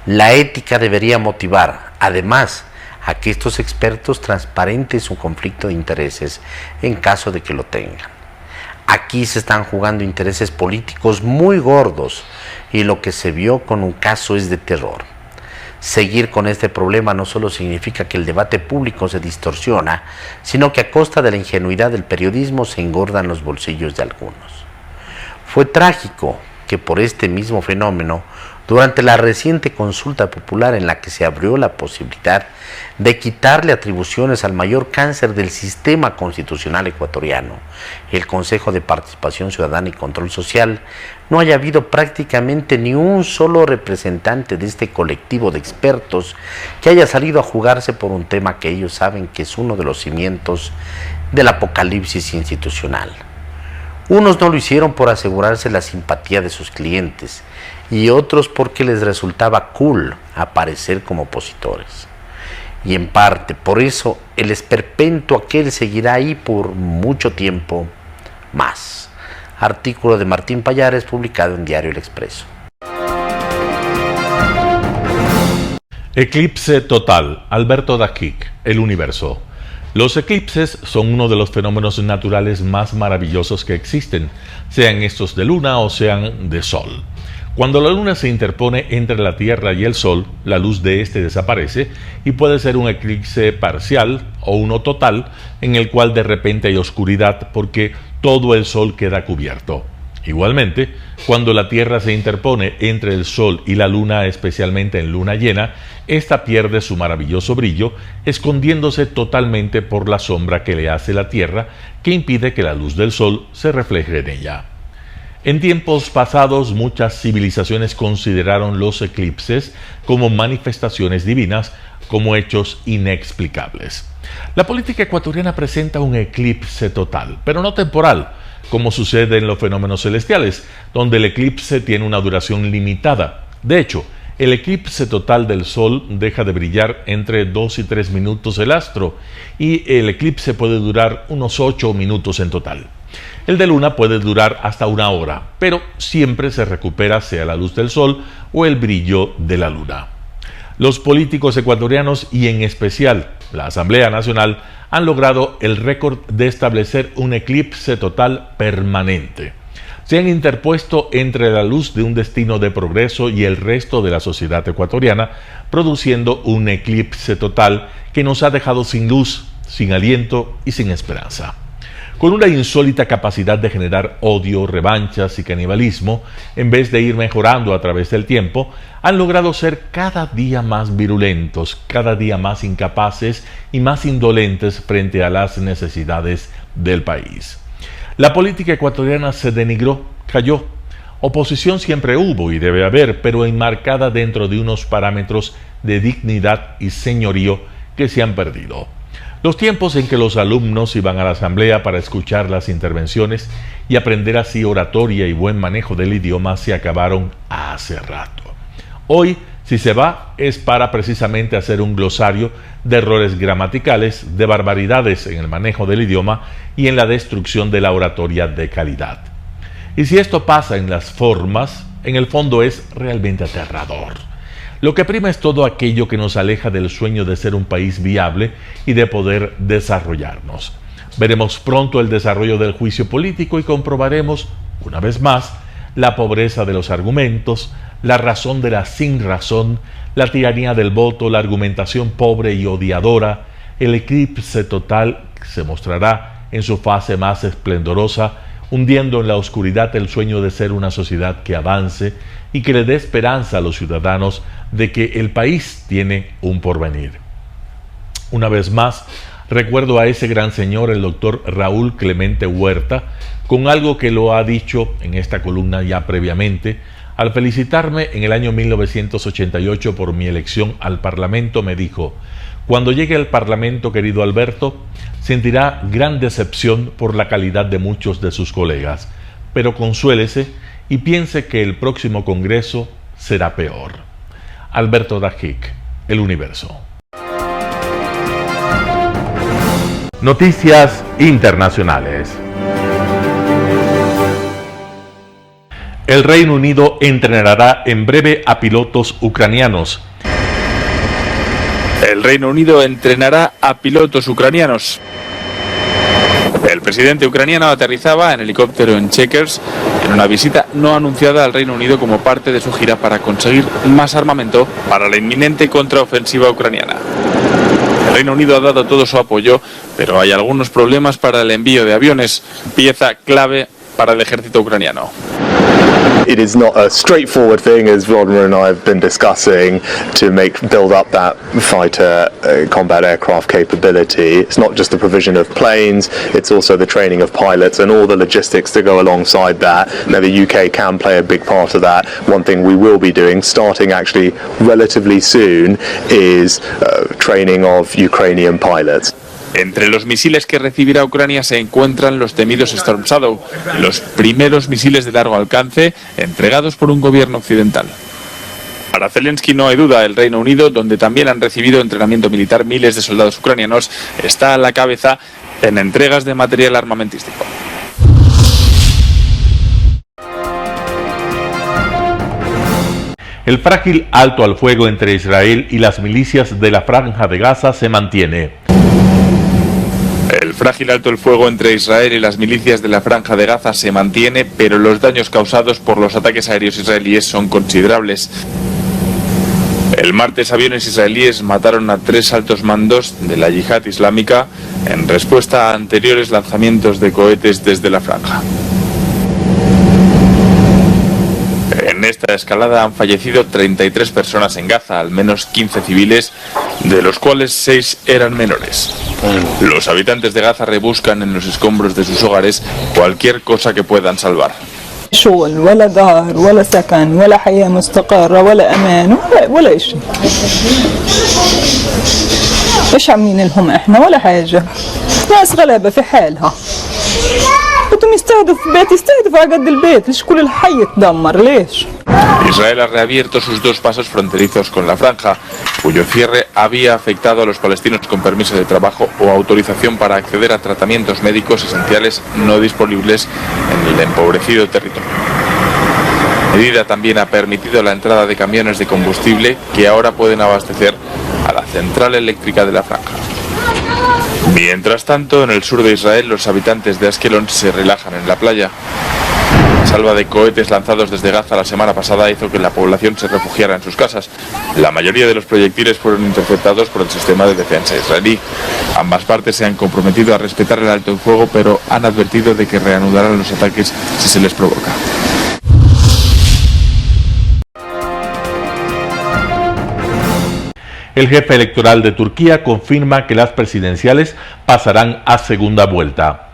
La ética debería motivar, además, a que estos expertos transparenten su conflicto de intereses en caso de que lo tengan. Aquí se están jugando intereses políticos muy gordos y lo que se vio con un caso es de terror. Seguir con este problema no solo significa que el debate público se distorsiona, sino que a costa de la ingenuidad del periodismo se engordan los bolsillos de algunos. Fue trágico que por este mismo fenómeno, durante la reciente consulta popular en la que se abrió la posibilidad de quitarle atribuciones al mayor cáncer del sistema constitucional ecuatoriano, el Consejo de Participación Ciudadana y Control Social, no haya habido prácticamente ni un solo representante de este colectivo de expertos que haya salido a jugarse por un tema que ellos saben que es uno de los cimientos del apocalipsis institucional. Unos no lo hicieron por asegurarse la simpatía de sus clientes y otros porque les resultaba cool aparecer como opositores. Y en parte por eso el esperpento aquel seguirá ahí por mucho tiempo más. Artículo de Martín Pallares publicado en Diario El Expreso. Eclipse total. Alberto Daquic, El Universo. Los eclipses son uno de los fenómenos naturales más maravillosos que existen, sean estos de luna o sean de sol. Cuando la luna se interpone entre la Tierra y el Sol, la luz de este desaparece y puede ser un eclipse parcial o uno total, en el cual de repente hay oscuridad porque todo el Sol queda cubierto. Igualmente, cuando la Tierra se interpone entre el Sol y la Luna, especialmente en luna llena, ésta pierde su maravilloso brillo, escondiéndose totalmente por la sombra que le hace la Tierra, que impide que la luz del Sol se refleje en ella. En tiempos pasados, muchas civilizaciones consideraron los eclipses como manifestaciones divinas, como hechos inexplicables. La política ecuatoriana presenta un eclipse total, pero no temporal, como sucede en los fenómenos celestiales, donde el eclipse tiene una duración limitada. De hecho, el eclipse total del Sol deja de brillar entre 2 y 3 minutos el astro, y el eclipse puede durar unos 8 minutos en total. El de Luna puede durar hasta 1 hora, pero siempre se recupera sea la luz del Sol o el brillo de la Luna. Los políticos ecuatorianos y en especial la Asamblea Nacional han logrado el récord de establecer un eclipse total permanente. Se han interpuesto entre la luz de un destino de progreso y el resto de la sociedad ecuatoriana, produciendo un eclipse total que nos ha dejado sin luz, sin aliento y sin esperanza. Con una insólita capacidad de generar odio, revanchas y canibalismo, en vez de ir mejorando a través del tiempo, han logrado ser cada día más virulentos, cada día más incapaces y más indolentes frente a las necesidades del país. La política ecuatoriana se denigró, cayó. Oposición siempre hubo y debe haber, pero enmarcada dentro de unos parámetros de dignidad y señorío que se han perdido. Los tiempos en que los alumnos iban a la asamblea para escuchar las intervenciones y aprender así oratoria y buen manejo del idioma se acabaron hace rato. Hoy, si se va, es para precisamente hacer un glosario de errores gramaticales, de barbaridades en el manejo del idioma y en la destrucción de la oratoria de calidad. Y si esto pasa en las formas, en el fondo es realmente aterrador. Lo que prima es todo aquello que nos aleja del sueño de ser un país viable y de poder desarrollarnos. Veremos pronto el desarrollo del juicio político y comprobaremos, una vez más, la pobreza de los argumentos, la razón de la sinrazón, la tiranía del voto, la argumentación pobre y odiadora. El eclipse total se mostrará en su fase más esplendorosa, hundiendo en la oscuridad el sueño de ser una sociedad que avance y que le dé esperanza a los ciudadanos de que el país tiene un porvenir. Una vez más, recuerdo a ese gran señor, el doctor Raúl Clemente Huerta, con algo que lo ha dicho en esta columna ya previamente. Al felicitarme en el año 1988 por mi elección al Parlamento, me dijo: cuando llegue al Parlamento, querido Alberto, sentirá gran decepción por la calidad de muchos de sus colegas, pero consuélese y piense que el próximo Congreso será peor. Alberto Dajic, El Universo. Noticias internacionales. El Reino Unido entrenará en breve a pilotos ucranianos. El Reino Unido entrenará a pilotos ucranianos. El presidente ucraniano aterrizaba en helicóptero en Chequers en una visita no anunciada al Reino Unido como parte de su gira para conseguir más armamento para la inminente contraofensiva ucraniana. El Reino Unido ha dado todo su apoyo, pero hay algunos problemas para el envío de aviones, pieza clave para el ejército ucraniano. It is not a straightforward thing, as Vladimir and I have been discussing, to build up that fighter combat aircraft capability. It's not just the provision of planes, it's also the training of pilots and all the logistics that go alongside that. Now the UK can play a big part of that. One thing we will be doing, starting actually relatively soon, is training of Ukrainian pilots. Entre los misiles que recibirá Ucrania se encuentran los temidos Storm Shadow, los primeros misiles de largo alcance entregados por un gobierno occidental. Para Zelensky no hay duda, el Reino Unido, donde también han recibido entrenamiento militar miles de soldados ucranianos, está a la cabeza en entregas de material armamentístico. El frágil alto al fuego entre Israel y las milicias de la Franja de Gaza se mantiene. El frágil alto el fuego entre Israel y las milicias de la Franja de Gaza se mantiene, pero los daños causados por los ataques aéreos israelíes son considerables. El martes, aviones israelíes mataron a 3 altos mandos de la yihad islámica en respuesta a anteriores lanzamientos de cohetes desde la franja. En esta escalada han fallecido 33 personas en Gaza, al menos 15 civiles, de los cuales 6 eran menores. Los habitantes de Gaza rebuscan en los escombros de sus hogares cualquier cosa que puedan salvar. شغل ولا ظهر ولا سكن ولا حياة مستقرة ولا أمان ولا شيء. إيش عاملين لهم إحنا ولا حاجة. ناس غلابة في حالها. بدهم يستهدفوا بيت يستهدفوا على قد البيت، ليش كل الحي يتدمر ليش؟ Israel ha reabierto sus 2 pasos fronterizos con la franja, cuyo cierre había afectado a los palestinos con permiso de trabajo o autorización para acceder a tratamientos médicos esenciales no disponibles en el empobrecido territorio. La medida también ha permitido la entrada de camiones de combustible que ahora pueden abastecer a la central eléctrica de la franja. Mientras tanto, en el sur de Israel, los habitantes de Askelon se relajan en la playa. La salva de cohetes lanzados desde Gaza la semana pasada hizo que la población se refugiara en sus casas. La mayoría de los proyectiles fueron interceptados por el sistema de defensa israelí. Ambas partes se han comprometido a respetar el alto el fuego, pero han advertido de que reanudarán los ataques si se les provoca. El jefe electoral de Turquía confirma que las presidenciales pasarán a segunda vuelta.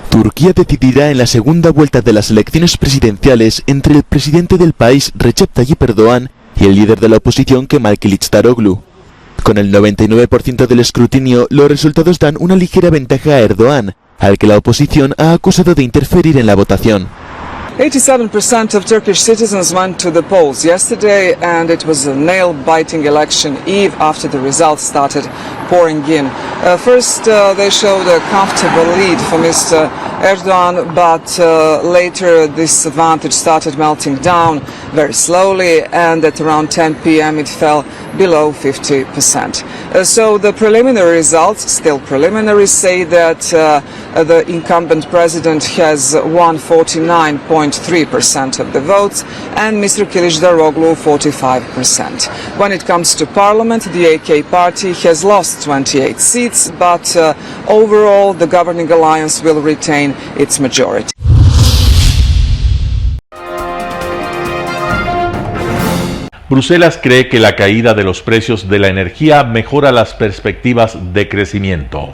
Turquía decidirá en la segunda vuelta de las elecciones presidenciales entre el presidente del país, Recep Tayyip Erdoğan, y el líder de la oposición, Kemal Kılıçdaroğlu. Con el 99% del escrutinio, los resultados dan una ligera ventaja a Erdoğan, al que la oposición ha acusado de interferir en la votación. 87% of Turkish citizens went to the polls yesterday, and it was a nail-biting election eve after the results started pouring in. First, they showed a comfortable lead for Mr. Erdogan, but later this advantage started melting down very slowly, and at around 10 p.m. it fell below 50%. So the preliminary results, still preliminary, say that the incumbent president has won 49.3% of the votes and Mr. Kılıçdaroğlu 45%. When it comes to parliament, the AK party has lost 28 seats, but overall the governing alliance will retain its majority. Bruselas cree que la caída de los precios de la energía mejora las perspectivas de crecimiento.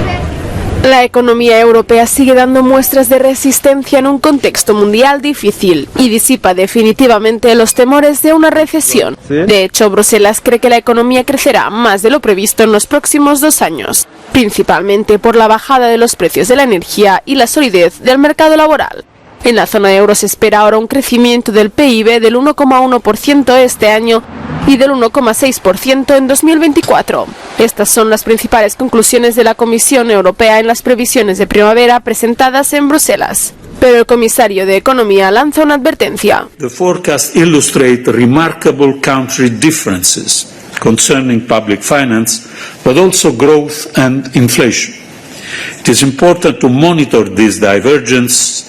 La economía europea sigue dando muestras de resistencia en un contexto mundial difícil y disipa definitivamente los temores de una recesión. De hecho, Bruselas cree que la economía crecerá más de lo previsto en los próximos 2 años, principalmente por la bajada de los precios de la energía y la solidez del mercado laboral. En la zona euro se espera ahora un crecimiento del PIB del 1,1% este año y del 1,6% en 2024. Estas son las principales conclusiones de la Comisión Europea en las previsiones de primavera presentadas en Bruselas. Pero el comisario de Economía lanza una advertencia. The forecast illustrate remarkable country differences concerning public finance, but also growth and inflation. It is important to monitor this divergence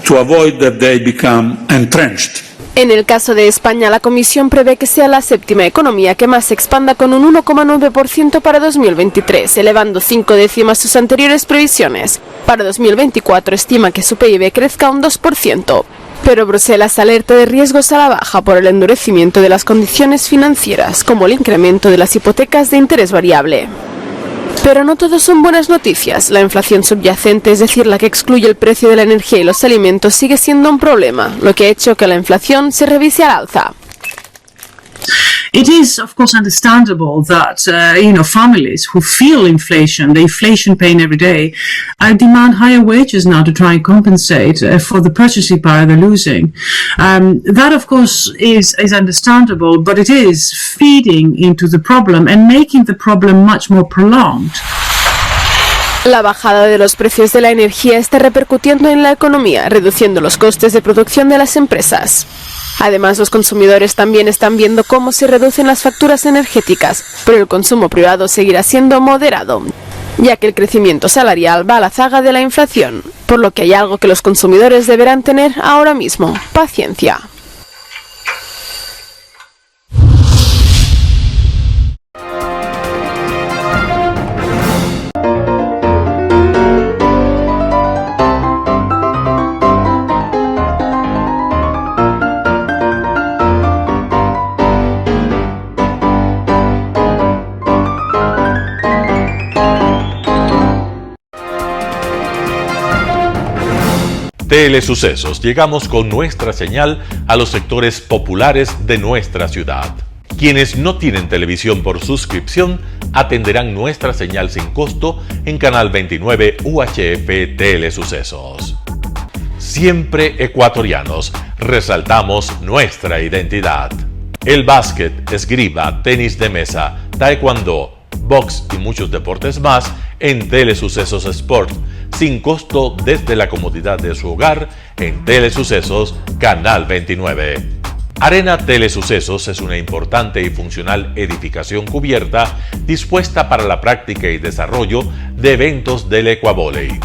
to avoid that they become entrenched. En el caso de España, la Comisión prevé que sea la séptima economía que más se expanda con un 1,9% para 2023, elevando 5 décimas sus anteriores previsiones. Para 2024 estima que su PIB crezca un 2%. Pero Bruselas alerta de riesgos a la baja por el endurecimiento de las condiciones financieras, como el incremento de las hipotecas de interés variable. Pero no todo son buenas noticias. La inflación subyacente, es decir, la que excluye el precio de la energía y los alimentos, sigue siendo un problema, lo que ha hecho que la inflación se revise al alza. It is, of course, understandable that, families who feel inflation, the inflation pain every day, demand higher wages now to try and compensate for the purchasing power they're losing. That, of course, is understandable, but it is feeding into the problem and making the problem much more prolonged. La bajada de los precios de la energía está repercutiendo en la economía, reduciendo los costes de producción de las empresas. Además, los consumidores también están viendo cómo se reducen las facturas energéticas, pero el consumo privado seguirá siendo moderado, ya que el crecimiento salarial va a la zaga de la inflación, por lo que hay algo que los consumidores deberán tener ahora mismo: paciencia. Telesucesos llegamos con nuestra señal a los sectores populares de nuestra ciudad. Quienes no tienen televisión por suscripción atenderán nuestra señal sin costo en Canal 29 UHF Telesucesos. Siempre ecuatorianos, resaltamos nuestra identidad. El básquet, esgrima, tenis de mesa, taekwondo, box y muchos deportes más en Telesucesos Sport, sin costo desde la comodidad de su hogar en Telesucesos Canal 29. Arena Telesucesos es una importante y funcional edificación cubierta dispuesta para la práctica y desarrollo de eventos del Ecuavóley.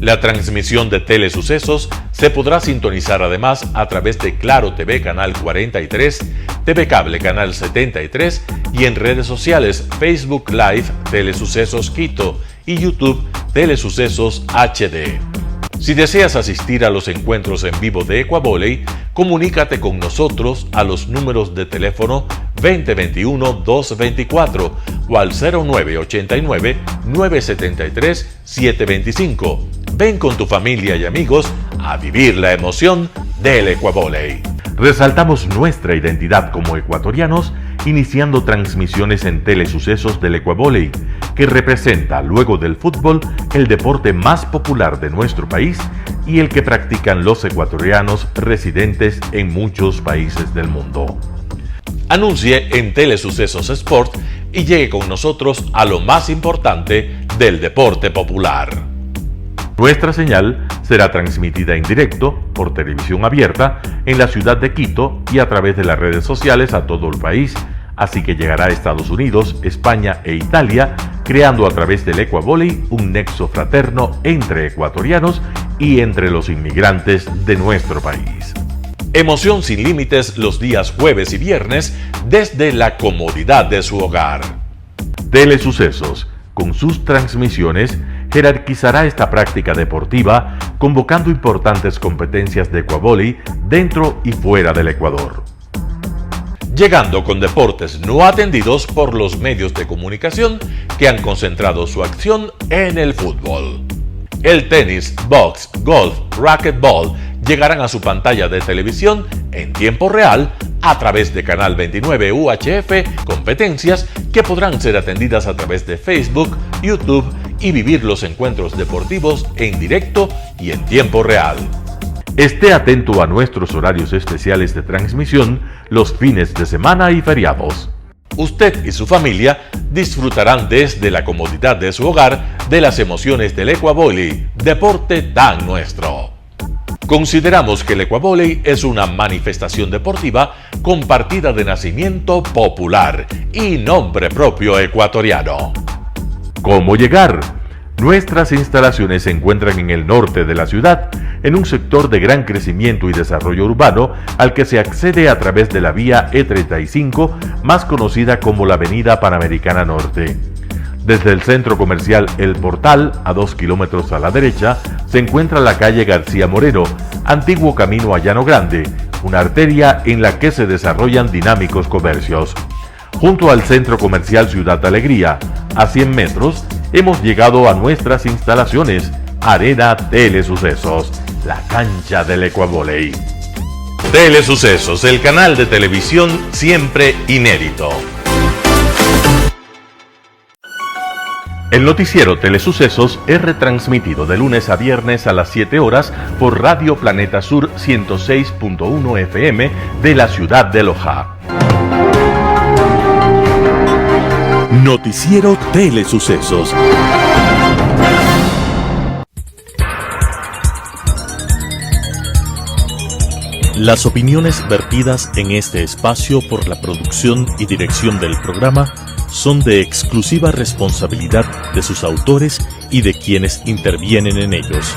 La transmisión de Telesucesos se podrá sintonizar además a través de Claro TV Canal 43, TV Cable Canal 73 y en redes sociales Facebook Live Telesucesos Quito y YouTube Telesucesos HD. Si deseas asistir a los encuentros en vivo de Ecuavóley, comunícate con nosotros a los números de teléfono 2021-224 o al 0989-973-725. Ven con tu familia y amigos a vivir la emoción del Ecuavóley. Resaltamos nuestra identidad como ecuatorianos iniciando transmisiones en Telesucesos del Ecuavóley, que representa, luego del fútbol, el deporte más popular de nuestro país y el que practican los ecuatorianos residentes en muchos países del mundo. Anuncie en Telesucesos Sport y llegue con nosotros a lo más importante del deporte popular. Nuestra señal será transmitida en directo por televisión abierta en la ciudad de Quito y a través de las redes sociales a todo el país, así que llegará a Estados Unidos, España e Italia, creando a través del Ecuavóley un nexo fraterno entre ecuatorianos y entre los inmigrantes de nuestro país. Emoción sin límites los días jueves y viernes desde la comodidad de su hogar. Telesucesos, con sus transmisiones, jerarquizará esta práctica deportiva, convocando importantes competencias de Ecuavóley dentro y fuera del Ecuador. Llegando con deportes no atendidos por los medios de comunicación que han concentrado su acción en el fútbol. El tenis, box, golf, racquetball llegarán a su pantalla de televisión en tiempo real a través de Canal 29 UHF, competencias que podrán ser atendidas a través de Facebook, YouTube y vivir los encuentros deportivos en directo y en tiempo real. Esté atento a nuestros horarios especiales de transmisión los fines de semana y feriados. Usted y su familia disfrutarán desde la comodidad de su hogar de las emociones del Ecuavóley, deporte tan nuestro. Consideramos que el Ecuavóley es una manifestación deportiva compartida de nacimiento popular y nombre propio ecuatoriano. ¿Cómo llegar? Nuestras instalaciones se encuentran en el norte de la ciudad, en un sector de gran crecimiento y desarrollo urbano al que se accede a través de la vía E35, más conocida como la Avenida Panamericana Norte. Desde el centro comercial El Portal, a 2 kilómetros a la derecha, se encuentra la calle García Moreno, antiguo camino a Llano Grande, una arteria en la que se desarrollan dinámicos comercios. Junto al centro comercial Ciudad Alegría, a 100 metros, hemos llegado a nuestras instalaciones, Arena Telesucesos, la cancha del Ecuavóley. Telesucesos, el canal de televisión siempre inédito. El noticiero Telesucesos es retransmitido de lunes a viernes a las 7 horas por Radio Planeta Sur 106.1 FM de la ciudad de Loja. Noticiero Telesucesos. Las opiniones vertidas en este espacio por la producción y dirección del programa son de exclusiva responsabilidad de sus autores y de quienes intervienen en ellos.